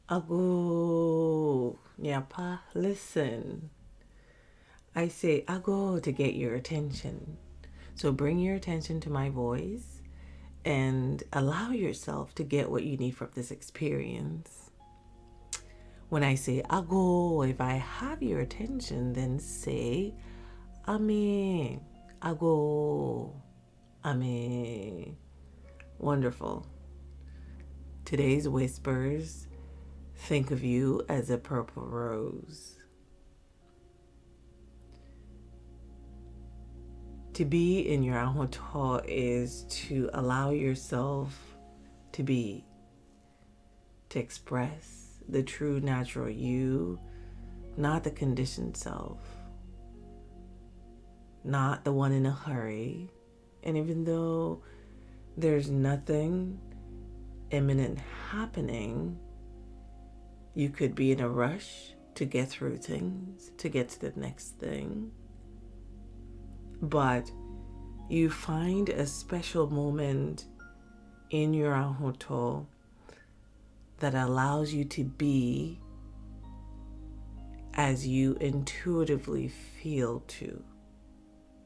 Agooo, Nuapa, listen. I say Agooo to get your attention. So bring your attention to my voice and allow yourself to get what you need from this experience. When I say Agooo, if I have your attention, then say Ameee, Agooo, Ameee. Wonderful. Today's whispers think of you as a purple rose. To be in your ahooto is to allow yourself to be, to express the true natural you, not the conditioned self, not the one in a hurry. And even though there's nothing imminent happening, you could be in a rush to get through things, to get to the next thing. But you find a special moment in your ahooto that allows you to be as you intuitively feel to.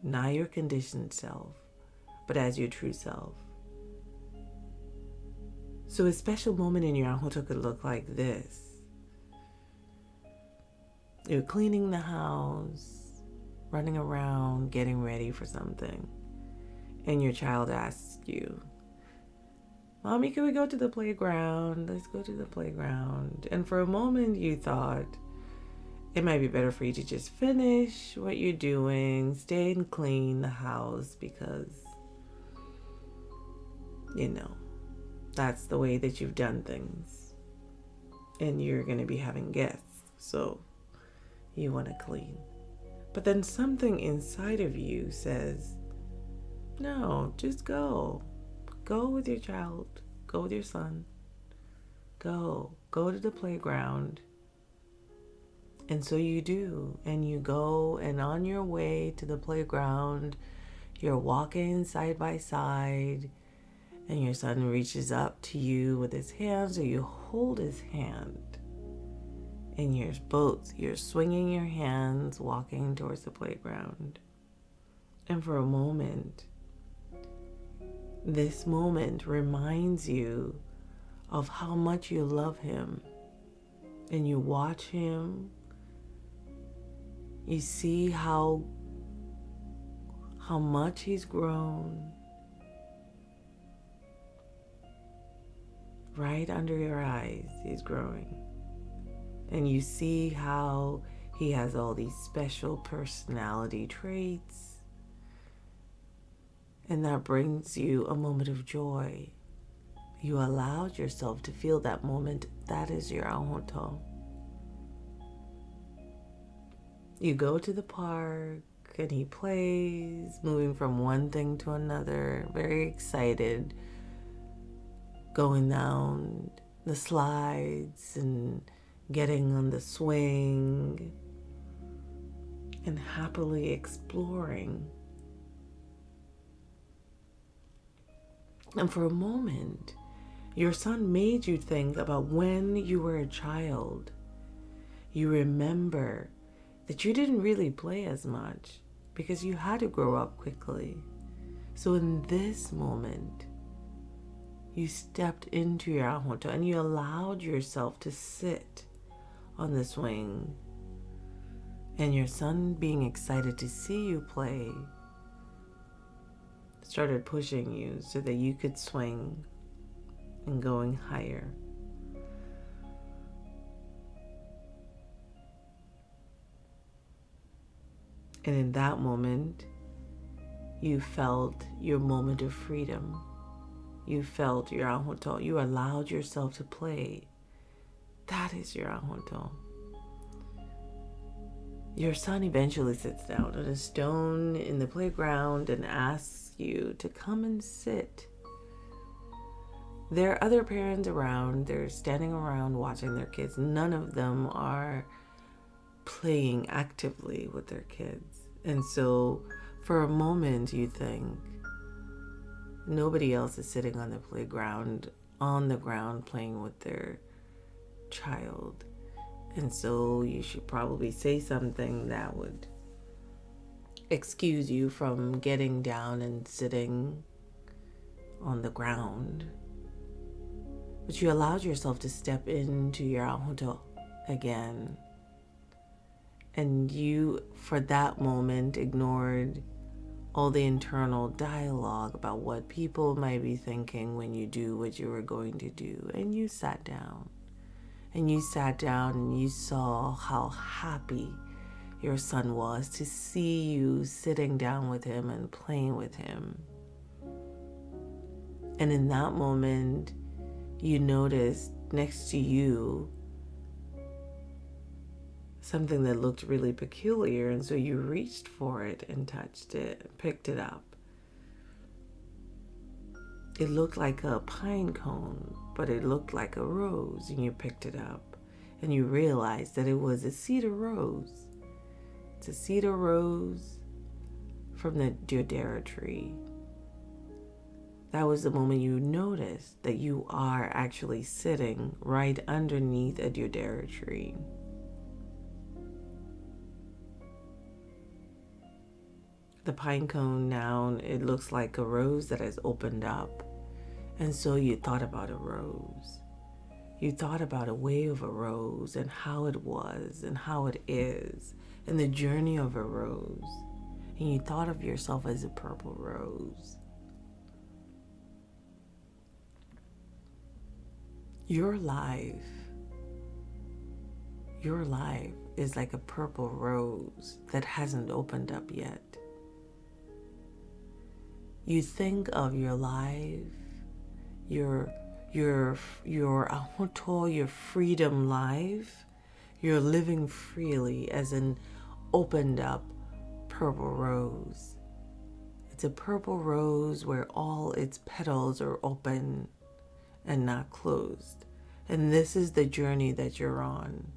Not your conditioned self, but as your true self. So a special moment in your ahooto could look like this. You're cleaning the house, running around, getting ready for something. And your child asks you, Mommy, can we go to the playground? Let's go to the playground. And for a moment you thought it might be better for you to just finish what you're doing, stay and clean the house because, that's the way that you've done things. And you're going to be having guests. So you want to clean. But then something inside of you says, no, just go. Go with your child. Go with your son. Go. Go to the playground. And so you do. And you go, and on your way to the playground, you're walking side by side, and your son reaches up to you with his hand, so you hold his hand. And you're swinging your hands, walking towards the playground. And for a moment, this moment reminds you of how much you love him. And you watch him. You see how much he's grown. Right under your eyes, he's growing. And you see how he has all these special personality traits. And that brings you a moment of joy. You allowed yourself to feel that moment. That is your ahooto. You go to the park and he plays, moving from one thing to another, very excited, going down the slides and getting on the swing and happily exploring. And for a moment, your son made you think about when you were a child. You remember that you didn't really play as much because you had to grow up quickly. So in this moment, you stepped into your ahooto and you allowed yourself to sit on the swing. And your son, being excited to see you play, started pushing you so that you could swing and going higher. And in that moment, you felt your moment of freedom. You felt your ahooto. You allowed yourself to play. That is your ahooto. Your son eventually sits down on a stone in the playground and asks you to come and sit. There are other parents around. They're standing around watching their kids. None of them are playing actively with their kids. And so for a moment you think, nobody else is sitting on the playground, on the ground, playing with their child. And so you should probably say something that would excuse you from getting down and sitting on the ground. But you allowed yourself to step into your Ahooto again. And you, for that moment, ignored all the internal dialogue about what people might be thinking when you do what you were going to do. And you sat down. And you sat down and you saw how happy your son was to see you sitting down with him and playing with him. And in that moment, you noticed next to you something that looked really peculiar, and so you reached for it and touched it, picked it up. It looked like a pine cone, but it looked like a rose, and you picked it up, and you realized that it was a cedar rose. It's a cedar rose from the deodara tree. That was the moment you noticed that you are actually sitting right underneath a deodara tree. The pine cone now, it looks like a rose that has opened up. And so you thought about a rose. You thought about a way of a rose and how it was and how it is and the journey of a rose. And you thought of yourself as a purple rose. Your life is like a purple rose that hasn't opened up yet. You think of your life, your Ahooto, your freedom life, you're living freely as an opened up purple rose. It's a purple rose where all its petals are open and not closed. And this is the journey that you're on.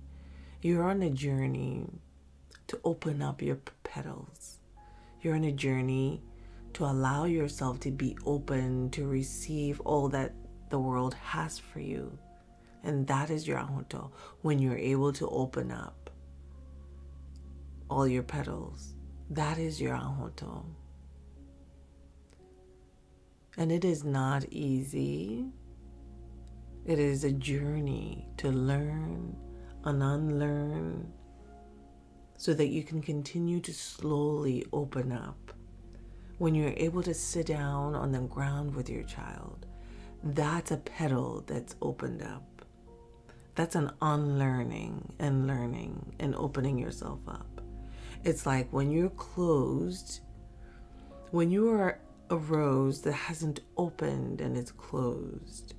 You're on a journey to open up your petals. You're on a journey to allow yourself to be open to receive all that the world has for you. And that is your Ahooto, when you're able to open up all your petals. That is your Ahooto. And it is not easy. It is a journey to learn and unlearn so that you can continue to slowly open up. When you're able to sit down on the ground with your child, that's a petal that's opened up. That's an unlearning and learning and opening yourself up. It's like when you're closed, when you are a rose that hasn't opened and it's closed,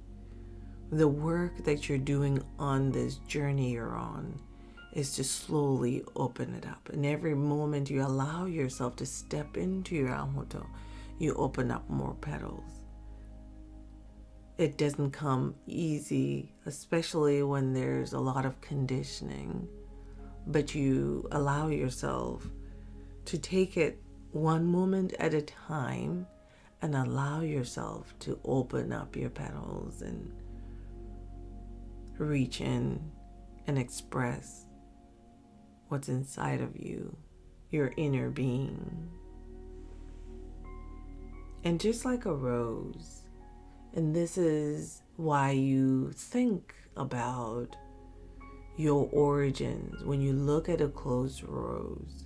the work that you're doing on this journey you're on is to slowly open it up. And every moment you allow yourself to step into your Ahooto, you open up more petals. It doesn't come easy, especially when there's a lot of conditioning, but you allow yourself to take it one moment at a time and allow yourself to open up your petals and reach in and express what's inside of you, your inner being. And just like a rose, and this is why you think about your origins when you look at a closed rose.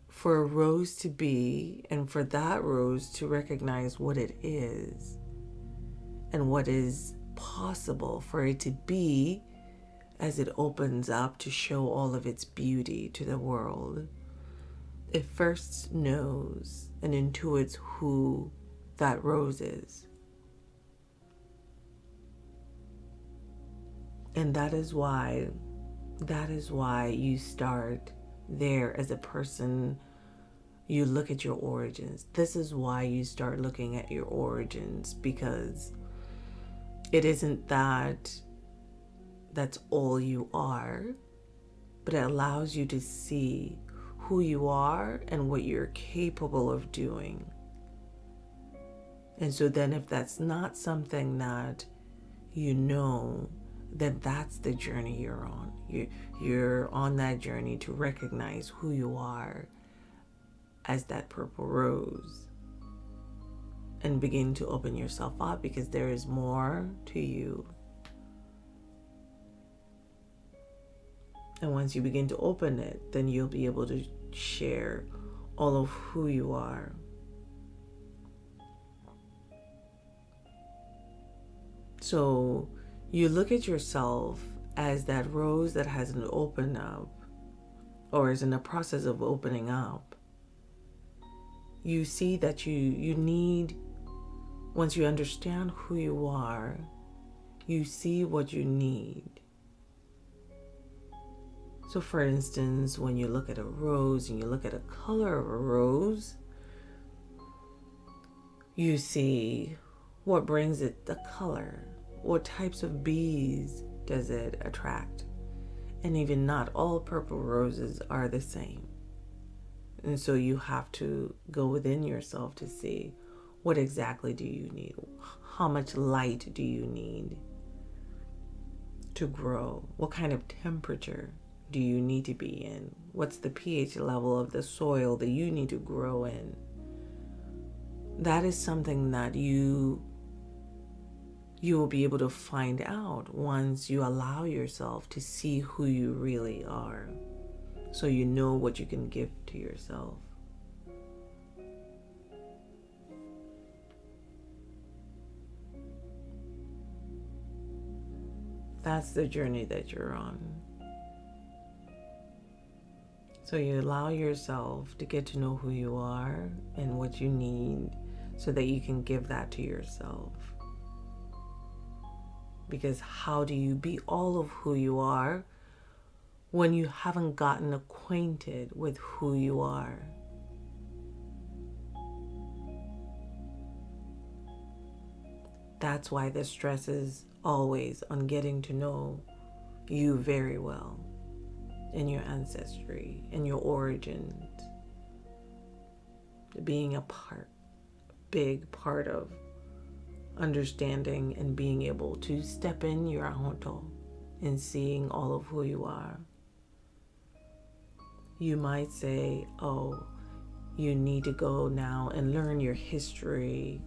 For a rose to be, and for that rose to recognize what it is and what is possible for it to be as it opens up to show all of its beauty to the world, it first knows and intuits who that rose is. And that is why you start there as a person. You look at your origins. This is why you start looking at your origins, because it isn't that's all you are, but it allows you to see who you are and what you're capable of doing. And so then if that's not something that you know that that's the journey you're on. You're on that journey to recognize who you are as that purple rose and begin to open yourself up, because there is more to you. And once you begin to open it, then you'll be able to share all of who you are. So you look at yourself as that rose that hasn't opened up or is in the process of opening up. You see that you need, once you understand who you are, you see what you need. So for instance, when you look at a rose and you look at a color of a rose, you see what brings it the color. What types of bees does it attract? And even not all purple roses are the same. And so you have to go within yourself to see, what exactly do you need? How much light do you need to grow? What kind of temperature do you need to be in? What's the pH level of the soil that you need to grow in? That is something that you will be able to find out once you allow yourself to see who you really are, so you know what you can give to yourself. That's the journey that you're on. So you allow yourself to get to know who you are and what you need, so that you can give that to yourself. Because how do you be all of who you are when you haven't gotten acquainted with who you are? That's why the stress is always on getting to know you very well, and your ancestry and your origins. Being a big part of understanding and being able to step in your Ahooto and seeing all of who you are. You might say, oh, you need to go now and learn your history,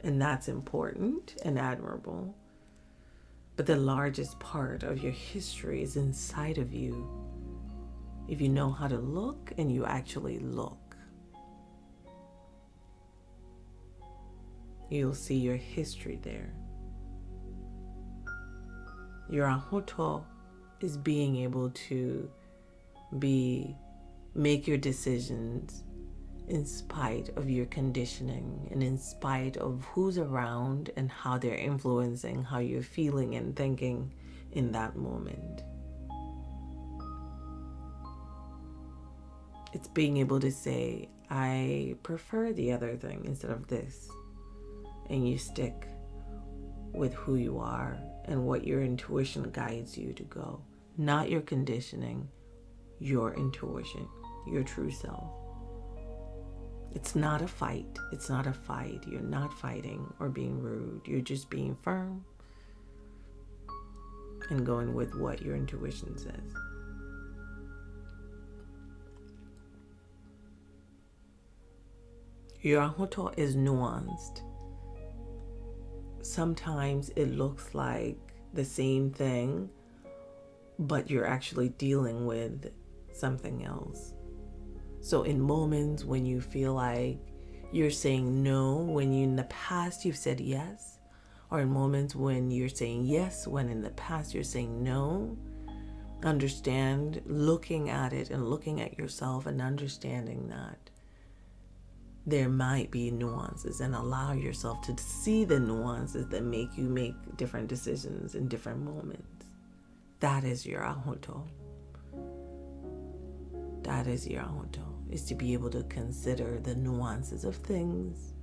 and that's important and admirable. But the largest part of your history is inside of you. If you know how to look and you actually look, you'll see your history there. Your Ahooto is being able to make your decisions in spite of your conditioning and in spite of who's around and how they're influencing how you're feeling and thinking in that moment. It's being able to say, I prefer the other thing instead of this. And you stick with who you are and what your intuition guides you to go. Not your conditioning, your intuition, your true self. It's not a fight. It's not a fight. You're not fighting or being rude. You're just being firm and going with what your intuition says. Your Ahooto is nuanced. Sometimes it looks like the same thing, but you're actually dealing with something else. So in moments when you feel like you're saying no, when in the past you've said yes, or in moments when you're saying yes, when in the past you're saying no, understand, looking at it and looking at yourself and understanding that there might be nuances, and allow yourself to see the nuances that make you make different decisions in different moments. That is your Ahooto. That is your Ahooto, is to be able to consider the nuances of things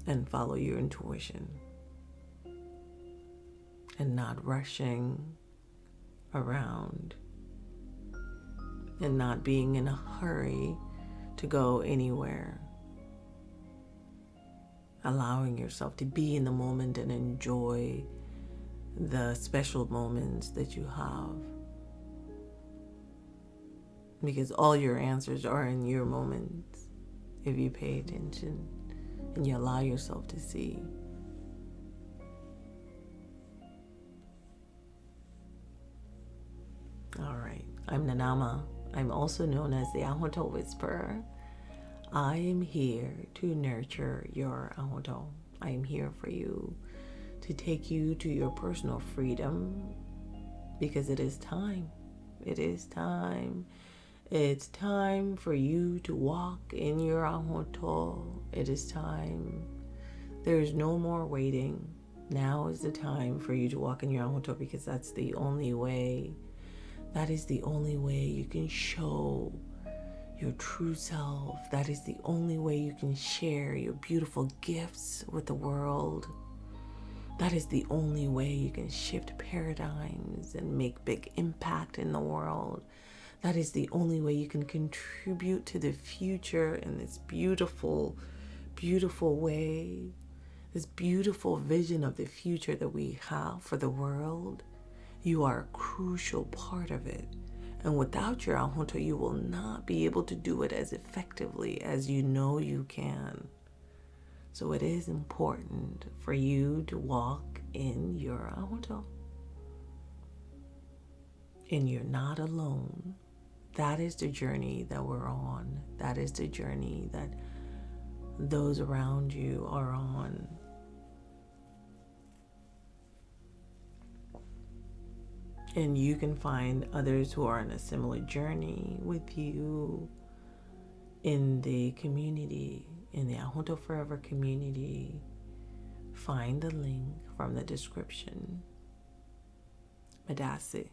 and follow your intuition and not rushing around and not being in a hurry to go anywhere. allowing yourself to be in the moment and enjoy the special moments that you have. Because all your answers are in your moments if you pay attention and you allow yourself to see. All right, I'm Nananom. I'm also known as the Ahooto Whisperer. I am here to nurture your Ahooto. I am here for you to take you to your personal freedom, because it is time. It is time. It's time for you to walk in your Ahooto. It is time. There is no more waiting. Now is the time for you to walk in your Ahooto, because that's the only way. That is the only way you can show your true self. That is the only way you can share your beautiful gifts with the world. That is the only way you can shift paradigms and make big impact in the world. That is the only way you can contribute to the future in this beautiful, beautiful way. This beautiful vision of the future that we have for the world. You are a crucial part of it. And without your Ahooto, you will not be able to do it as effectively as you know you can. So it is important for you to walk in your Ahooto. And you're not alone. That is the journey that we're on. That is the journey that those around you are on. And you can find others who are on a similar journey with you in the community, in the Ahooto Forever community. Find the link from the description. Medaase.